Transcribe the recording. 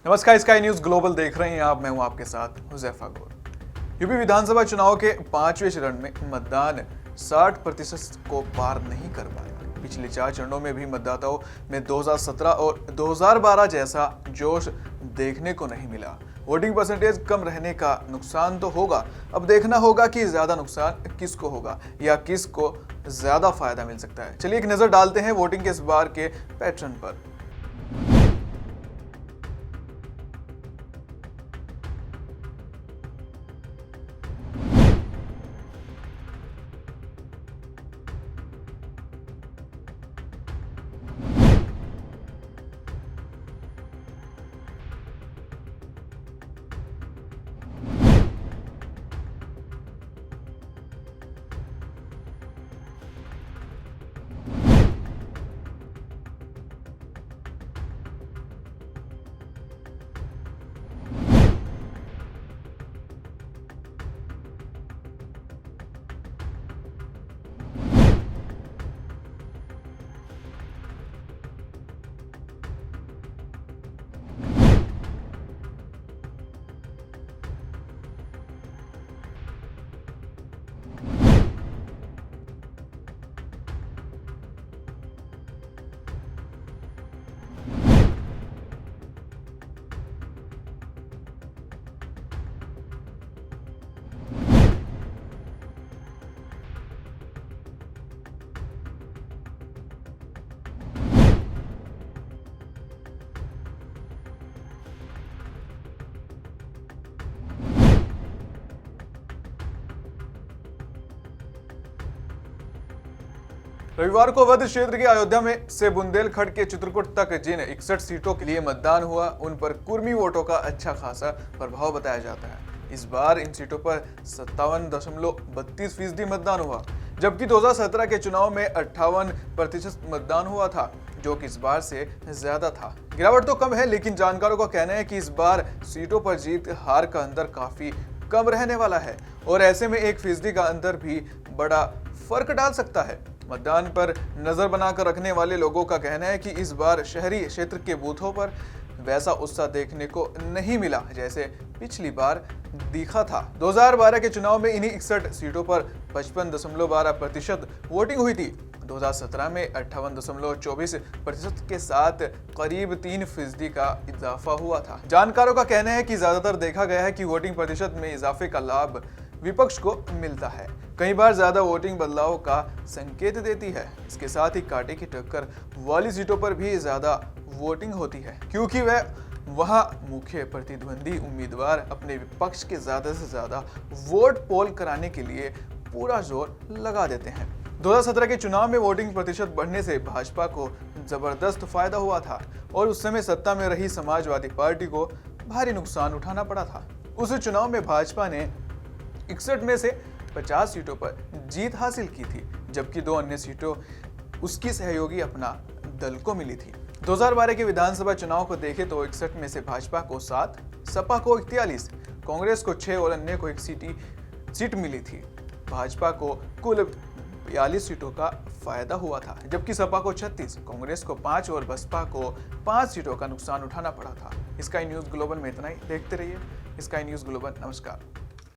नमस्कार, sky news global देख रहे हैं आप। मैं हूं आपके साथ हुजैफा गौर। यूपी विधानसभा चुनाव के 5वें चरण में मतदान 60% को पार नहीं कर पाया। पिछले 4 चरणों में भी मतदाताओं में 2017 और 2012 जैसा जोश देखने को नहीं मिला। वोटिंग परसेंटेज कम रहने का नुकसान तो होगा, अब देखना होगा कि ज्यादा नुकसान किसको होगा या किसको ज्यादा फायदा मिल सकता है। चलिए एक नजर डालते हैं वोटिंग के इस बार के पैटर्न पर। रविवार को अवध क्षेत्र के अयोध्या में से बुंदेलखंड के चित्रकूट तक जिन 61 सीटों के लिए मतदान हुआ, उन पर कुर्मी वोटों का अच्छा खासा प्रभाव बताया जाता है। इस बार इन सीटों पर 57.32% मतदान हुआ, जबकि 2017 के चुनाव में 58% मतदान हुआ था, जो कि इस बार से ज्यादा था। गिरावट तो कम है, लेकिन जानकारों का कहना है कि इस बार सीटों पर जीत हार का अंतर काफी कम रहने वाला है और ऐसे में 1% का अंतर भी बड़ा फर्क डाल सकता है। मतदान पर नजर बनाकर रखने वाले लोगों का कहना है कि इस बार शहरी क्षेत्र के बूथों पर वैसा उत्साह देखने को नहीं मिला जैसे पिछली बार दिखा था। 2012 के चुनाव में इन्हीं 61 सीटों पर 55.12% वोटिंग हुई थी। 2017 में 58.24% के साथ करीब 3% का इजाफा हुआ था। जानकारों का कहना है कि ज्यादातर देखा गया है कि वोटिंग प्रतिशत में इजाफे का लाभ विपक्ष को मिलता है, कई बार ज्यादा वोटिंग बदलाव का संकेत देती है। इसके साथ ही कांटे की टक्कर वाली सीटों पर भी ज्यादा वोटिंग होती है, क्योंकि वहां मुख्य प्रतिद्वंदी उम्मीदवार अपने विपक्ष के ज्यादा से ज्यादा वोट पोल कराने के लिए पूरा जोर लगा देते हैं। 2017 के चुनाव में वोटिंग प्रतिशत बढ़ने से भाजपा को जबरदस्त फायदा हुआ था और उस समय सत्ता में रही समाजवादी पार्टी को भारी नुकसान उठाना पड़ा था। उस चुनाव में भाजपा ने 61 में से 50 सीटों पर जीत हासिल की थी, जबकि 2 अन्य सीटों उसकी सहयोगी अपना दल को मिली थी। 2012 के विधानसभा चुनाव को देखें तो 61 में से भाजपा को 7, सपा को 41, कांग्रेस को 6 और अन्य को 1 सीट मिली थी। भाजपा को कुल 42 सीटों का फायदा हुआ था, जबकि सपा को 36, कांग्रेस को 5 और बसपा को 5 सीटों का नुकसान उठाना पड़ा था। स्काई न्यूज ग्लोबल में इतना ही। देखते रहिए स्काई न्यूज ग्लोबल। नमस्कार।